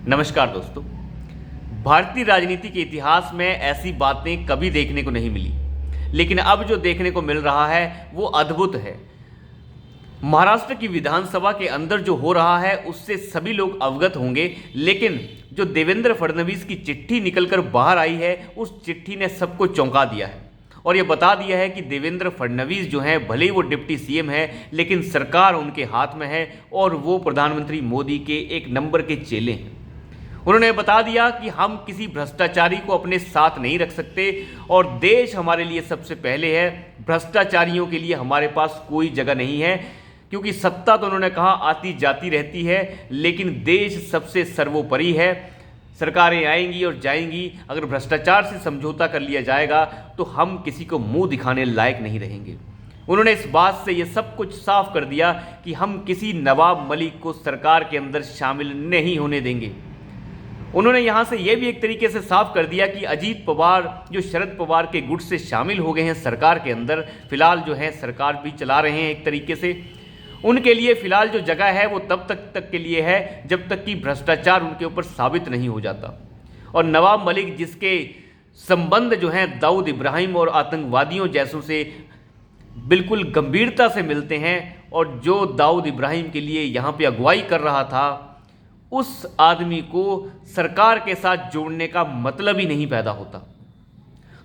नमस्कार दोस्तों। भारतीय राजनीति के इतिहास में ऐसी बातें कभी देखने को नहीं मिली, लेकिन अब जो देखने को मिल रहा है वो अद्भुत है। महाराष्ट्र की विधानसभा के अंदर जो हो रहा है उससे सभी लोग अवगत होंगे, लेकिन जो देवेंद्र फडणवीस की चिट्ठी निकलकर बाहर आई है उस चिट्ठी ने सबको चौंका दिया है और ये बता दिया है कि देवेंद्र फडणवीस जो हैं भले ही वो डिप्टी सीएम है, लेकिन सरकार उनके हाथ में है और वो प्रधानमंत्री मोदी के एक नंबर के चेले हैं। उन्होंने बता दिया कि हम किसी भ्रष्टाचारी को अपने साथ नहीं रख सकते और देश हमारे लिए सबसे पहले है, भ्रष्टाचारियों के लिए हमारे पास कोई जगह नहीं है। क्योंकि सत्ता तो उन्होंने कहा आती जाती रहती है, लेकिन देश सबसे सर्वोपरि है। सरकारें आएंगी और जाएंगी, अगर भ्रष्टाचार से समझौता कर लिया जाएगा तो हम किसी को मुंह दिखाने लायक नहीं रहेंगे। उन्होंने इस बात से ये सब कुछ साफ कर दिया कि हम किसी नवाब मलिक को सरकार के अंदर शामिल नहीं होने देंगे। उन्होंने यहाँ से यह भी एक तरीके से साफ कर दिया कि अजीत पवार जो शरद पवार के गुट से शामिल हो गए हैं सरकार के अंदर, फिलहाल जो है सरकार भी चला रहे हैं एक तरीके से, उनके लिए फिलहाल जो जगह है वो तब तक के लिए है जब तक कि भ्रष्टाचार उनके ऊपर साबित नहीं हो जाता। और नवाब मलिक जिसके संबंध जो हैं दाऊद इब्राहिम और आतंकवादियों जैसों से बिल्कुल गंभीरता से मिलते हैं, और जो दाऊद इब्राहिम के लिए यहाँ पे अगुवाई कर रहा था, उस आदमी को सरकार के साथ जोड़ने का मतलब ही नहीं पैदा होता।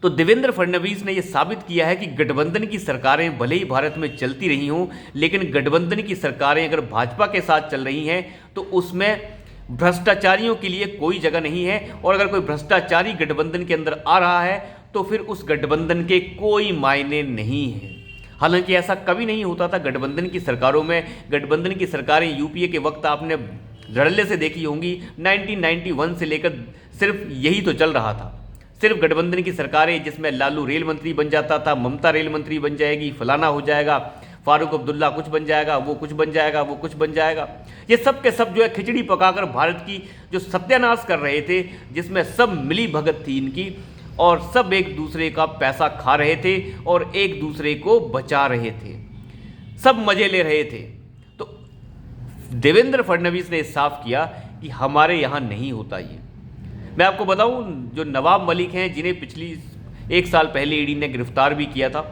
तो देवेंद्र फडणवीस ने यह साबित किया है कि गठबंधन की सरकारें भले ही भारत में चलती रही हों, लेकिन गठबंधन की सरकारें अगर भाजपा के साथ चल रही हैं तो उसमें भ्रष्टाचारियों के लिए कोई जगह नहीं है। और अगर कोई भ्रष्टाचारी गठबंधन के अंदर आ रहा है तो फिर उस गठबंधन के कोई मायने नहीं है। हालांकि ऐसा कभी नहीं होता था गठबंधन की सरकारों में। गठबंधन की सरकारें यूपीए के वक्त आपने धड़ल्ले से देखी होंगी, 1991 से लेकर सिर्फ यही तो चल रहा था। सिर्फ गठबंधन की सरकारें जिसमें लालू रेल मंत्री बन जाता था, ममता रेल मंत्री बन जाएगी, फलाना हो जाएगा, फारूक अब्दुल्ला कुछ बन जाएगा, वो कुछ बन जाएगा, वो कुछ बन जाएगा। ये सब के सब जो है खिचड़ी पकाकर भारत की जो सत्यानाश कर रहे थे, जिसमें सब मिली भगत थी इनकी और सब एक दूसरे का पैसा खा रहे थे और एक दूसरे को बचा रहे थे, सब मजे ले रहे थे। तो देवेंद्र फडणवीस ने साफ किया कि हमारे यहाँ नहीं होता ये। मैं आपको बताऊं, जो नवाब मलिक हैं जिन्हें पिछली एक साल पहले ईडी ने गिरफ्तार भी किया था,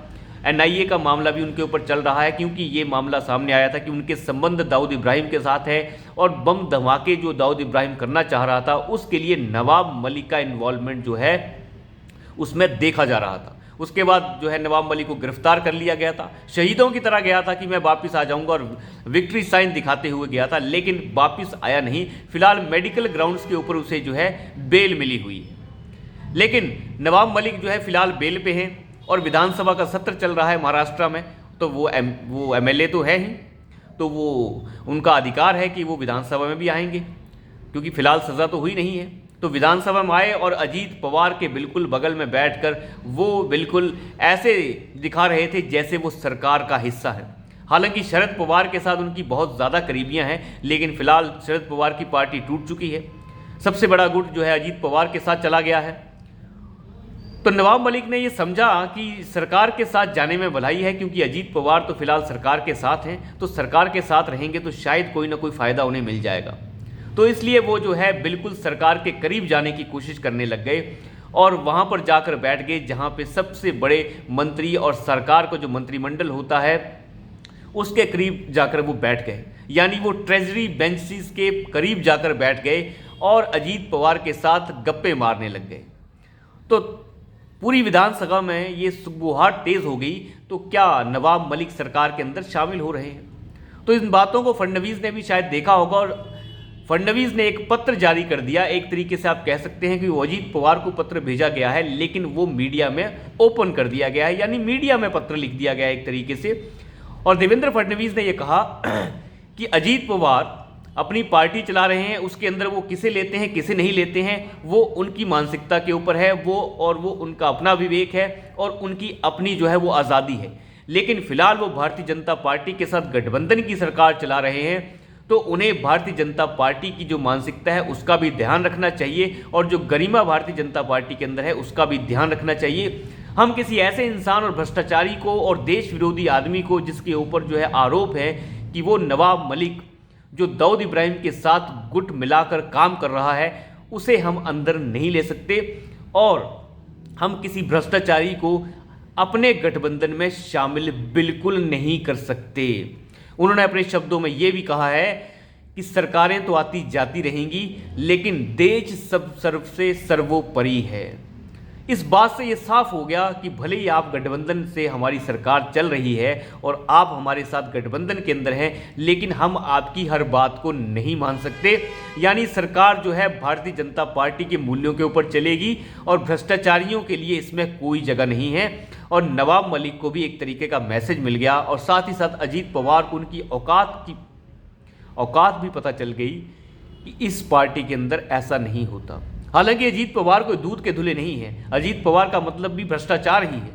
एनआईए का मामला भी उनके ऊपर चल रहा है, क्योंकि ये मामला सामने आया था कि उनके संबंध दाऊद इब्राहिम के साथ है और बम धमाके जो दाऊद इब्राहिम करना चाह रहा था उसके लिए नवाब मलिक का इन्वॉल्वमेंट जो है उसमें देखा जा रहा था। उसके बाद जो है नवाब मलिक को गिरफ्तार कर लिया गया था। शहीदों की तरह गया था कि मैं वापस आ जाऊंगा और विक्ट्री साइन दिखाते हुए गया था, लेकिन वापस आया नहीं। फिलहाल मेडिकल ग्राउंड्स के ऊपर उसे जो है बेल मिली हुई है। लेकिन नवाब मलिक जो है फिलहाल बेल पे हैं और विधानसभा का सत्र चल रहा है महाराष्ट्र में, तो वो एमएलए तो है ही, तो वो उनका अधिकार है कि वो विधानसभा में भी आएंगे, क्योंकि फिलहाल सज़ा तो हुई नहीं है। तो विधानसभा में आए और अजीत पवार के बिल्कुल बगल में बैठकर वो बिल्कुल ऐसे दिखा रहे थे जैसे वो सरकार का हिस्सा है। हालांकि शरद पवार के साथ उनकी बहुत ज़्यादा करीबियां हैं, लेकिन फिलहाल शरद पवार की पार्टी टूट चुकी है। सबसे बड़ा गुट जो है अजीत पवार के साथ चला गया है। तो नवाब मलिक ने ये समझा कि सरकार के साथ जाने में भलाई है, क्योंकि अजीत पवार तो फिलहाल सरकार के साथ हैं, तो सरकार के साथ रहेंगे तो शायद कोई ना कोई फ़ायदा उन्हें मिल जाएगा। तो इसलिए वो जो है बिल्कुल सरकार के करीब जाने की कोशिश करने लग गए और वहाँ पर जाकर बैठ गए जहाँ पे सबसे बड़े मंत्री और सरकार को जो मंत्रिमंडल होता है उसके करीब जाकर वो बैठ गए, यानी वो ट्रेजरी बेंचेस के करीब जाकर बैठ गए और अजीत पवार के साथ गप्पे मारने लग गए। तो पूरी विधानसभा में ये सुगबुगाहट तेज़ हो गई, तो क्या नवाब मलिक सरकार के अंदर शामिल हो रहे हैं? तो इन बातों को फडणवीस ने भी शायद देखा होगा और फडणवीस ने एक पत्र जारी कर दिया। एक तरीके से आप कह सकते हैं कि वो अजीत पवार को पत्र भेजा गया है, लेकिन वो मीडिया में ओपन कर दिया गया है, यानी मीडिया में पत्र लिख दिया गया है एक तरीके से। और देवेंद्र फडणवीस ने यह कहा कि अजीत पवार अपनी पार्टी चला रहे हैं, उसके अंदर वो किसे लेते हैं किसे नहीं लेते हैं वो उनकी मानसिकता के ऊपर है, वो उनका अपना विवेक है और उनकी अपनी जो है वो आज़ादी है। लेकिन फिलहाल वो भारतीय जनता पार्टी के साथ गठबंधन की सरकार चला रहे हैं, तो उन्हें भारतीय जनता पार्टी की जो मानसिकता है उसका भी ध्यान रखना चाहिए और जो गरिमा भारतीय जनता पार्टी के अंदर है उसका भी ध्यान रखना चाहिए। हम किसी ऐसे इंसान और भ्रष्टाचारी को और देश विरोधी आदमी को जिसके ऊपर जो है आरोप है कि वो नवाब मलिक जो दाऊद इब्राहिम के साथ गुट मिलाकर काम कर रहा है उसे हम अंदर नहीं ले सकते और हम किसी भ्रष्टाचारी को अपने गठबंधन में शामिल बिल्कुल नहीं कर सकते। उन्होंने अपने शब्दों में यह भी कहा है कि सरकारें तो आती जाती रहेंगी लेकिन देश सब सर्व से सर्वोपरि है। इस बात से ये साफ हो गया कि भले ही आप गठबंधन से हमारी सरकार चल रही है और आप हमारे साथ गठबंधन के अंदर हैं, लेकिन हम आपकी हर बात को नहीं मान सकते। यानी सरकार जो है भारतीय जनता पार्टी के मूल्यों के ऊपर चलेगी और भ्रष्टाचारियों के लिए इसमें कोई जगह नहीं है। और नवाब मलिक को भी एक तरीके का मैसेज मिल गया और साथ ही साथ अजीत पवार को उनकी औकात भी पता चल गई कि इस पार्टी के अंदर ऐसा नहीं होता। हालांकि अजीत पवार कोई दूध के धुले नहीं है, अजीत पवार का मतलब भी भ्रष्टाचार ही है।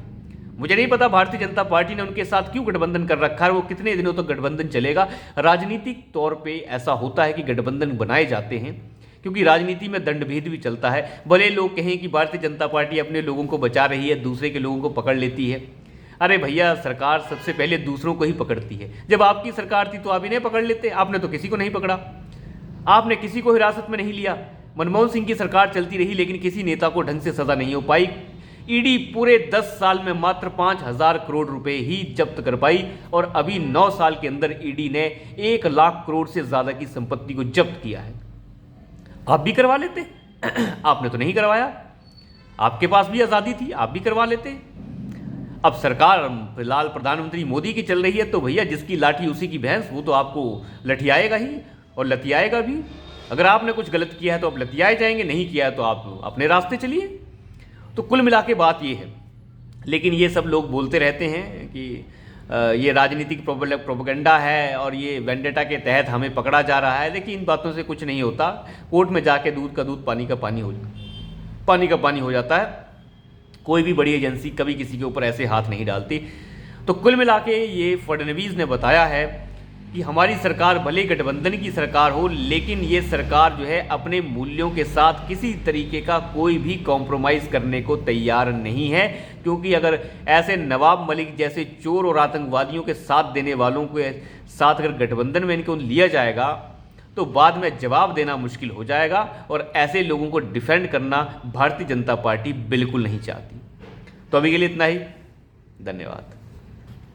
मुझे नहीं पता भारतीय जनता पार्टी ने उनके साथ क्यों गठबंधन कर रखा है, वो कितने दिनों तक गठबंधन चलेगा। राजनीतिक तौर पे ऐसा होता है कि गठबंधन बनाए जाते हैं क्योंकि राजनीति में दंडभेद भी चलता है। भले लोग कहें कि भारतीय जनता पार्टी अपने लोगों को बचा रही है, दूसरे के लोगों को पकड़ लेती है। अरे भैया, सरकार सबसे पहले दूसरों को ही पकड़ती है। जब आपकी सरकार थी तो आप इन्हें पकड़ लेते, आपने तो किसी को नहीं पकड़ा, आपने किसी को हिरासत में नहीं लिया। मनमोहन सिंह की सरकार चलती रही लेकिन किसी नेता को ढंग से सजा नहीं हो पाई। ईडी पूरे 10 साल में मात्र 5,000 करोड़ रुपए ही जब्त कर पाई और अभी 9 साल के अंदर ईडी ने 1 लाख करोड़ से ज्यादा की संपत्ति को जब्त किया है। आप भी करवा लेते आपने तो नहीं करवाया, आपके पास भी आज़ादी थी, आप भी करवा लेते। अब सरकार फिलहाल प्रधानमंत्री मोदी की चल रही है तो भैया जिसकी लाठी उसी की भैंस, वो तो आपको लठियाएगा ही और लतियाएगा भी। अगर आपने कुछ गलत किया है तो आप लतियाए जाएंगे, नहीं किया है तो आप अपने रास्ते चलिए। तो कुल मिला के बात ये है। लेकिन ये सब लोग बोलते रहते हैं कि ये राजनीतिक प्रोपेगेंडा है और ये वेंडेटा के तहत हमें पकड़ा जा रहा है। देखिए, इन बातों से कुछ नहीं होता। कोर्ट में जाके दूध का दूध पानी का पानी हो जाता है। कोई भी बड़ी एजेंसी कभी किसी के ऊपर ऐसे हाथ नहीं डालती। तो कुल मिला के ये फडणवीस ने बताया है कि हमारी सरकार भले गठबंधन की सरकार हो लेकिन ये सरकार जो है अपने मूल्यों के साथ किसी तरीके का कोई भी कॉम्प्रोमाइज़ करने को तैयार नहीं है। क्योंकि अगर ऐसे नवाब मलिक जैसे चोर और आतंकवादियों के साथ देने वालों के साथ अगर गठबंधन में इनको लिया जाएगा तो बाद में जवाब देना मुश्किल हो जाएगा और ऐसे लोगों को डिफेंड करना भारतीय जनता पार्टी बिल्कुल नहीं चाहती। तो अभी के लिए इतना ही, धन्यवाद।